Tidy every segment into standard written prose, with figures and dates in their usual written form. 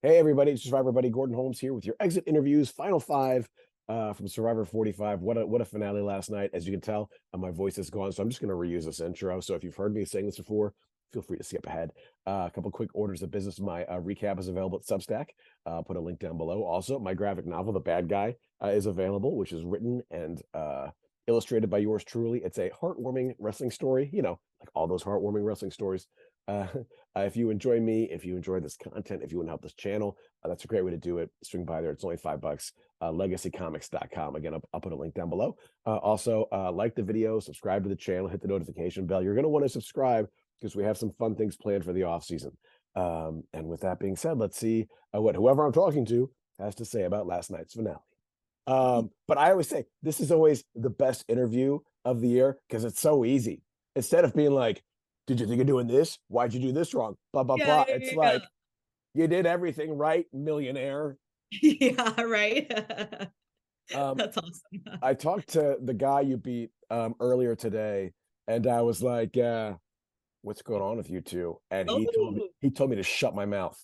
Hey everybody, it's Survivor buddy Gordon Holmes here with your exit interviews, final five from Survivor 45. What a finale last night. As you can tell, my voice is gone, so I'm just going to reuse this intro. So if you've heard me saying this before, feel free to skip ahead. A couple quick orders of business. My recap is available at Substack. I'll put a link down below. Also, my graphic novel, The Bad Guy, is available, which is written and illustrated by yours truly. It's a heartwarming wrestling story, like all those heartwarming wrestling stories. Uh, if you enjoy me, if you enjoy this content, if you want to help this channel, that's a great way to do it. Swing by there. It's only $5. Legacycomics.com. Again, I'll put a link down below. Also, like the video, subscribe to the channel, hit the notification bell. You're going to want to subscribe because we have some fun things planned for the off season. And with that being said, let's see what whoever I'm talking to has to say about last night's finale. But I always say this is always the best interview of the year because it's so easy. Instead of being like, did you think of doing this? Why'd you do this wrong? Blah, blah, Yeah, blah. yeah, It's yeah. like, you did everything right, millionaire. Yeah, right. Um, That's awesome. I talked to the guy you beat earlier today, and I was like, what's going on with you two? And Oh, he told me to shut my mouth.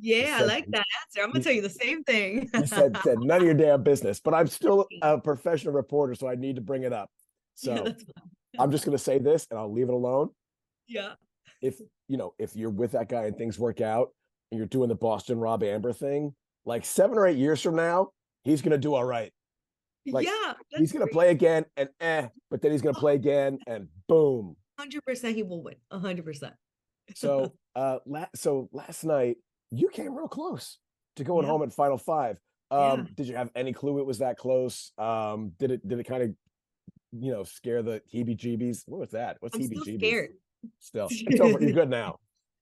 He yeah, I said like that answer. I'm gonna he, tell you the same thing. he said none of your damn business. But I'm still a professional reporter, so I need to bring it up. Yeah, So that's fine. I'm just gonna say this and I'll leave it alone. Yeah. If you're with that guy and things work out and you're doing the Boston Rob Amber thing, like 7 or 8 years from now, he's gonna do all right. Like Yeah, he's that's gonna great. play again and but then he's gonna play again and boom. 100% he will win. 100%. So last night you came real close to going Yeah, home at final five. yeah. Did you have any clue it was that close? Did it kind of scare the heebie-jeebies? What was that? What's I'm still heebie-jeebies? scared. Still, it's over. You're good now.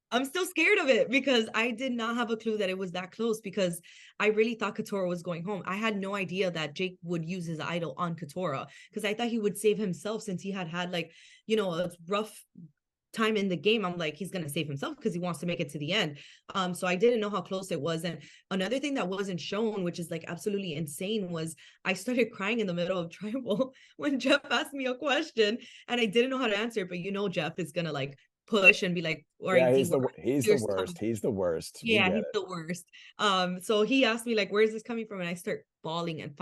I'm still scared of it because I did not have a clue that it was that close because I really thought Katora was going home. I had no idea that Jake would use his idol on Katora because I thought he would save himself since he had like, a rough time in the game. I'm like, he's gonna save himself because he wants to make it to the end. So I didn't know how close it was. And another thing that wasn't shown, which is like absolutely insane, was I started crying in the middle of tribal when Jeff asked me a question and I didn't know how to answer. But Jeff is gonna like push and be like, all right, Yeah, D, he's the here's coming. worst. He's the worst. We Yeah, get he's it. the worst. So he asked me like, "Where's this coming from?" And I start bawling and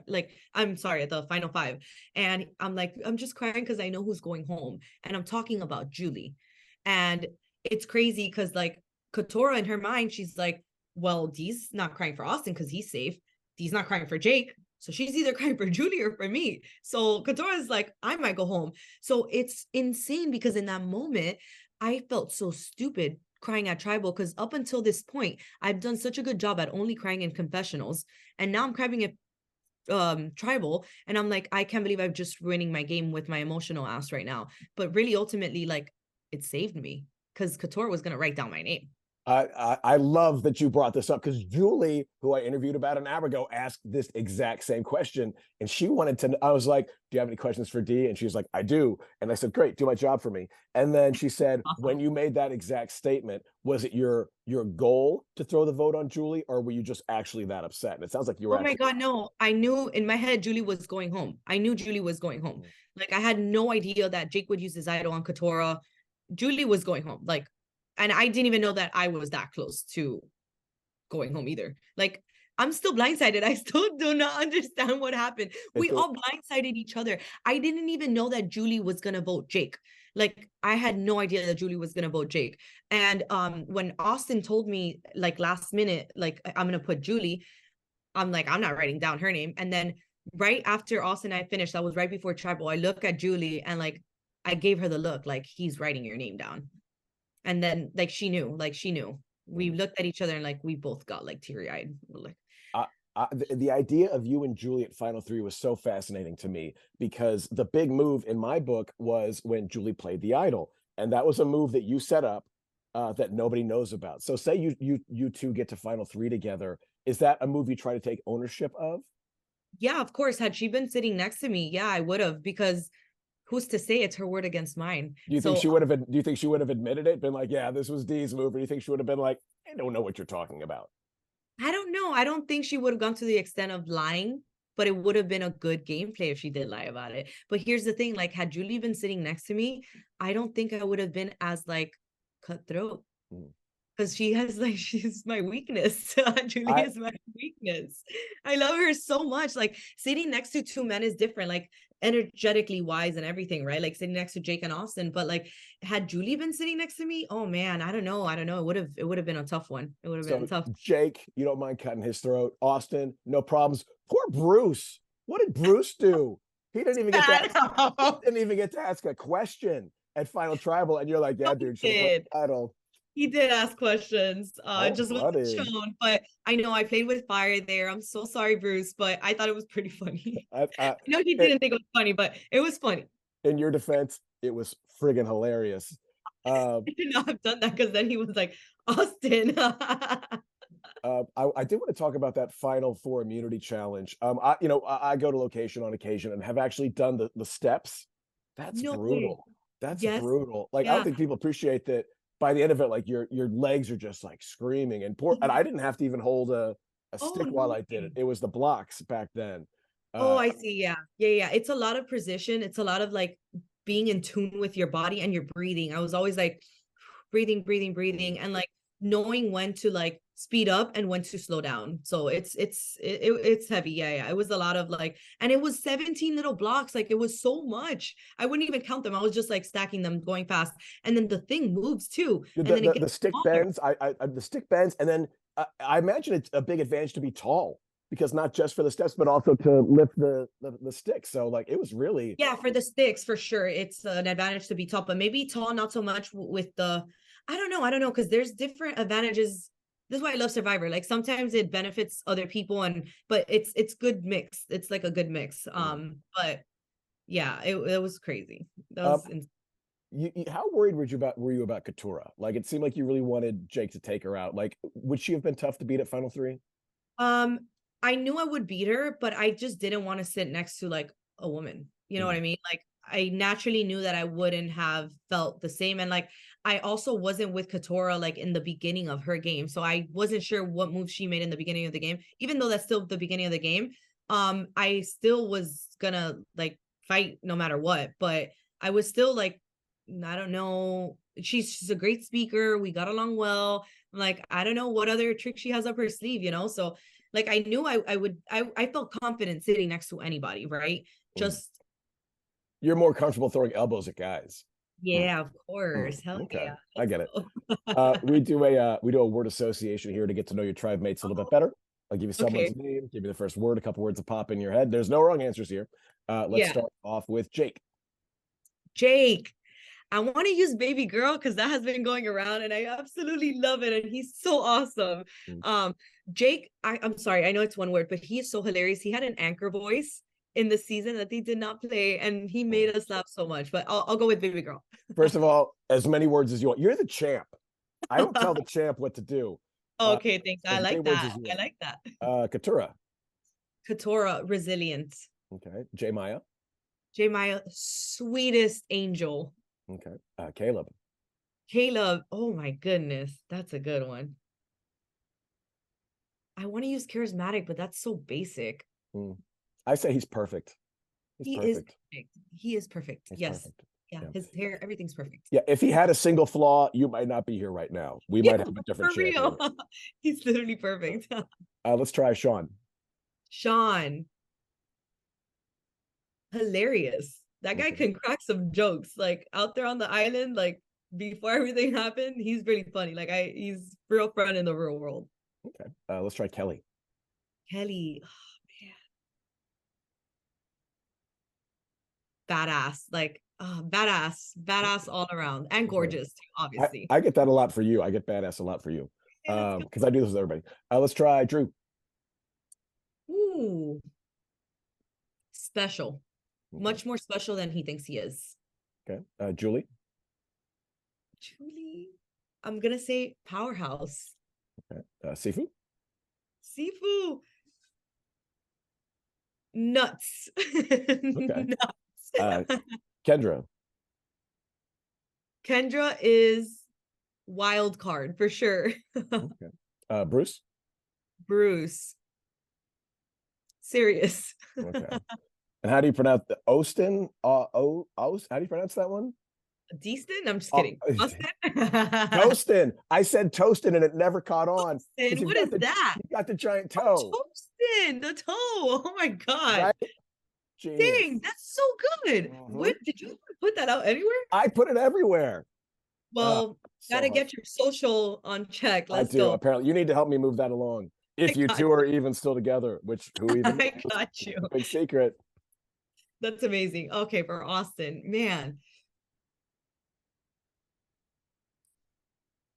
like, I'm sorry, at the final five, and I'm like, I'm just crying because I know who's going home, and I'm talking about Julie, and it's crazy because like Katora in her mind, she's like, well, Dee's not crying for Austin because he's safe. Dee's not crying for Jake. So she's either crying for Julie or for me. So Katora is like, I might go home. So it's insane because in that moment, I felt so stupid crying at tribal because up until this point I've done such a good job at only crying in confessionals, and now I'm crying at tribal, and I'm like, I can't believe I'm just ruining my game with my emotional ass right now. But really ultimately, like, it saved me because Kator was gonna write down my name. I love that you brought this up because Julie, who I interviewed about an hour ago, asked this exact same question, and she wanted to. I was like, "Do you have any questions for D?" And she's like, "I do." And I said, "Great, do my job for me." And then she said, "When Awesome. you made that exact statement, was it your goal to throw the vote on Julie, or were you just actually that upset?" And it sounds like you were Oh my actually. god, no, I knew in my head Julie was going home. I knew Julie was going home. Like, I had no idea that Jake would use his idol on Katora. Julie was going home. Like, and I didn't even know that I was that close to going home either. Like, I'm still blindsided. I still do not understand what happened. We It, all blindsided each other. I didn't even know that Julie was gonna vote Jake. Like, I had no idea that Julie was gonna vote Jake. And when Austin told me like last minute, like, I'm gonna put Julie, I'm like, I'm not writing down her name. And then right after Austin and I finished, that was right before tribal. I look at Julie and like I gave her the look, like, he's writing your name down. And then like she knew. We looked at each other and like we both got like teary eyed. Like, the idea of you and Julie at Final Three was so fascinating to me because the big move in my book was when Julie played the idol, and that was a move that you set up that nobody knows about. So, say you two get to Final Three together, is that a move you try to take ownership of? yeah, of course. Had she been sitting next to me, yeah, I would have, because who's to say it's her word against mine? Do you think So she would have? Do you think she would have admitted it? Been like, yeah, this was Dee's move, or do you think she would have been like, I don't know what you're talking about? I don't know. I don't think she would have gone to the extent of lying, but it would have been a good gameplay if she did lie about it. But here's the thing, like, had Julie been sitting next to me, I don't think I would have been as like cutthroat. Mm. because she has like she's my weakness. Julie I is my weakness. I love her so much. Like sitting next to two men is different, like energetically wise and everything, right? Like sitting next to Jake and Austin. But like had Julie been sitting next to me, oh man, I don't know. I don't know. It would have been a tough one. It would have been So tough. Jake, you don't mind cutting his throat. Austin, no problems. Poor Bruce. What did Bruce do? He didn't even get to ask, he didn't even get to ask a question at Final Tribal, and you're like, yeah, dude, should have won Did. the title. He did ask questions. It Oh, just wasn't buddy. shown. But I know I played with fire there. I'm so sorry, Bruce, but I thought it was pretty funny. I, I, I know he it, didn't think it was funny, but it was funny. in your defense, it was friggin' hilarious. Um, I should not have done that because then he was like, Austin. I did want to talk about that Final Four immunity challenge. I go to location on occasion and have actually done the steps. That's No way. brutal. That's Yes. brutal. Like I don't Yeah. think people appreciate that. By the end of it, like your legs are just like screaming and poor. And I didn't have to even hold a Oh, stick while no I did it. way. It was the blocks back then. Oh, Uh, I see. Yeah. Yeah. Yeah. It's a lot of precision. It's a lot of like being in tune with your body and your breathing. I was always like breathing, breathing, breathing, and like knowing when to like speed up and when to slow down. So it's heavy. Yeah. Yeah. It was a lot of like, and it was 17 little blocks. Like it was so much. I wouldn't even count them. I was just like stacking them going fast. And then the thing moves too. the, And then it the gets stick smaller. bends. The stick bends, and then I imagine it's a big advantage to be tall because not just for the steps, but also to lift the stick. So like it was really Yeah, for the sticks, for sure. It's an advantage to be tall, but maybe tall, not so much with the, I don't know, because there's different advantages. This is why I love Survivor. Like sometimes it benefits other people but it's good mix. It's like a good mix. But yeah, it was crazy. That um, was how worried were you about Katura? Like it seemed like you really wanted Jake to take her out. Like would she have been tough to beat at Final Three? um I knew I would beat her, but I just didn't want to sit next to like a woman. You know what Mm. I mean? Like I naturally knew that I wouldn't have felt the same. And like I also wasn't with Katora like in the beginning of her game. So I wasn't sure what moves she made in the beginning of the game, even though that's still the beginning of the game. I still was gonna like fight no matter what, but I was still like, I don't know. She's a great speaker. We got along well. I'm like, I don't know what other trick she has up her sleeve, you know? So like I knew I felt confident sitting next to anybody, right? Mm. Just You're more comfortable throwing elbows at guys. Mm. yeah, of course. Hell Okay, yeah. I Let's get it. go. We do a word association here to get to know your tribe mates a little bit better. I'll give you someone's Okay. name, give you the first word, a couple words to pop in your head. There's no wrong answers here. Let's Yeah. start off with Jake. Jake. I want to use baby girl because that has been going around and I absolutely love it. And he's so awesome. Mm. Um, Jake, I'm sorry, I know it's one word, but he is so hilarious. He had an anchor voice in the season that he did not play, and he Mm. made us laugh so much. But I'll go with baby girl. First of all, as many words as you want. You're the champ. I don't tell the champ what to do. Okay, thanks. I As many like words that. as you I want. like that. Katura. Katora, resilient. Okay. J Maya. J Maya, sweetest angel. Okay. Caleb. Caleb, oh my goodness, that's a good one. I want to use charismatic, but that's so basic. Mm. I say he's perfect. He's He is perfect. perfect. He is perfect. He's Yes. perfect. Yeah. Yeah. His hair, everything's perfect. Yeah. If he had a single flaw, you might not be here right now. We Yeah, might have a different for champion. real. He's literally perfect. Let's try Sean. Sean, hilarious. That guy Okay. can crack some jokes. Like out there on the island, like before everything happened, he's really funny. Like he's real friend in the real world. Okay. Let's try Kelly. Kelly, oh, man, badass. Like badass all around, and Okay. gorgeous too, obviously. I get that a lot for you. I get badass a lot for you. Yeah, let's go. Because I do this with everybody. Let's try Drew. Ooh, special. Okay. Much more special than he thinks he is. Okay. Julie. Julie, I'm gonna say powerhouse. Okay. Sifu. Sifu, nuts. Okay. Nuts. Kendra. Kendra is wild card for sure. Okay. Bruce. Bruce, serious. Okay. And how do you pronounce the Austin? How do you pronounce that one? Deaston? I'm just Oh, kidding. Austin? Toastin. I said toastin and it never caught on because Toastin, what is that? you've got the giant Oh, toe, Toastin, the toe. Oh my God. right? Genius. Dang, that's so good. Mhm. When did you put that out anywhere? I put it everywhere. Uh, Well, so gotta hard. get your social on check. I Let's do. go. Apparently, you need to help me move that along. I If you got two are even still together, which who even I knows? got you. Big secret. That's amazing. Okay, for Austin, man,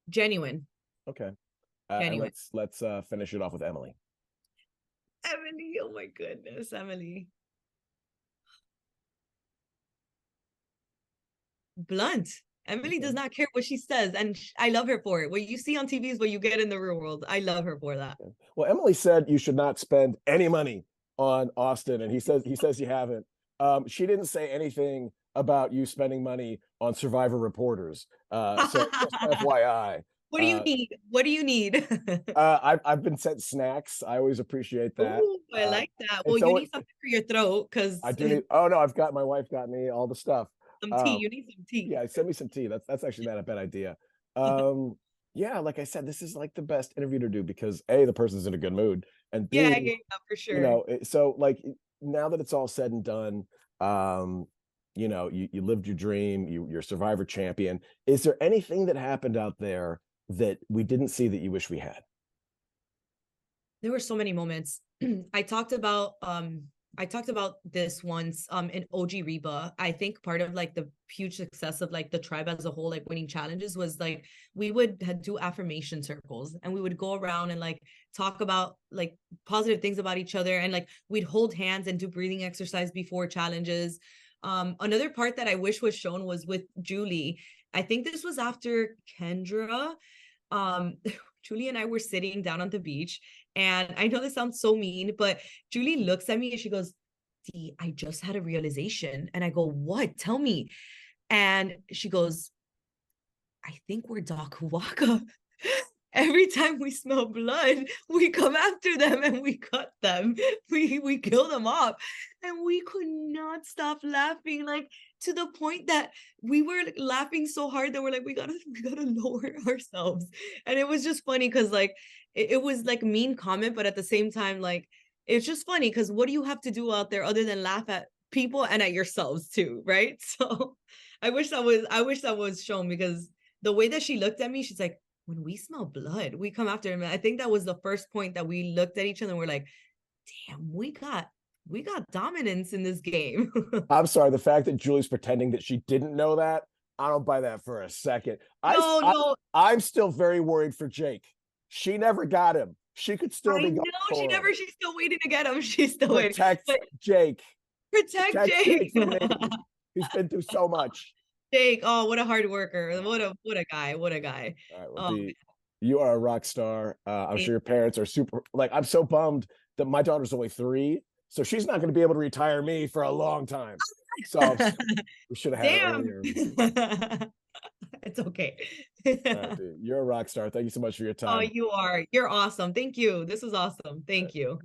genuine, Okay. And genuine. let's finish it off with Emily. Emily, oh my goodness, Emily. Blunt. Emily does Okay. not care what she says, and I love her for it. What you see on TV is what you get in the real world. I love her for that. Okay. Well, Emily said you should not spend any money on Austin, and he says you haven't. She didn't say anything about you spending money on Survivor reporters. So just FYI. What do you Uh, need? What do you need? I've been sent snacks. I always appreciate that. Oh, I like that. And Well, you so need something for your throat because I do need. Oh no, I've got my wife got me all the stuff. some tea. Um, You need some tea. yeah, send me some tea. That's actually not a bad idea. Um, yeah, like I said, this is like the best interview to do because A, the person's in a good mood, and Yeah, B, yeah, yeah, for sure. so like now that it's all said and done, um, you lived your dream, you're Survivor champion. Is there anything that happened out there that we didn't see that you wish we had? There were so many moments. I talked about this once in OG Reba. I think part of like the huge success of like the tribe as a whole, like winning challenges, was like we would do affirmation circles and we would go around and like talk about like positive things about each other, and like we'd hold hands and do breathing exercise before challenges. Another part that I wish was shown was with Julie. I think this was after Kendra. um Julie and I were sitting down on the beach, and I know this sounds so mean, but Julie looks at me and she goes, "Dee, I just had a realization." And I go, "What? Tell me." And she goes, "I think we're Daku Waka." Every time we smell blood, we come after them and we cut them. We kill them off. And we could not stop laughing, like to the point that we were like, laughing so hard that we're like, we gotta lower ourselves. And it was just funny because like it was like mean comment, but at the same time, like it's just funny because what do you have to do out there other than laugh at people and at yourselves too, right? So I wish that was shown because the way that she looked at me, she's like, "When we smell blood, we come after him." And I think that was the first point that we looked at each other and we're like, "Damn, we got dominance in this game." I'm sorry, the fact that Julie's pretending that she didn't know that, I don't buy that for a second. No, no, I'm still very worried for Jake. She never got him. She could still I be going know for him. she's still waiting to get him. She's still waiting. Protect But Jake. protect Protect Jake Jake. from me. He's been through so much. Jake, oh, what a hard worker. What a guy. What a guy. All right, well, Oh, D, you are a rock star. I'm man. sure your parents are super. Like, I'm so bummed that my daughter's only 3, so she's not going to be able to retire me for a long time. So we should have had her Damn. earlier. It's okay. All right, D, you're a rock star. Thank you so much for your Oh, time. you are. You're awesome. Thank you. This was awesome. Thank you.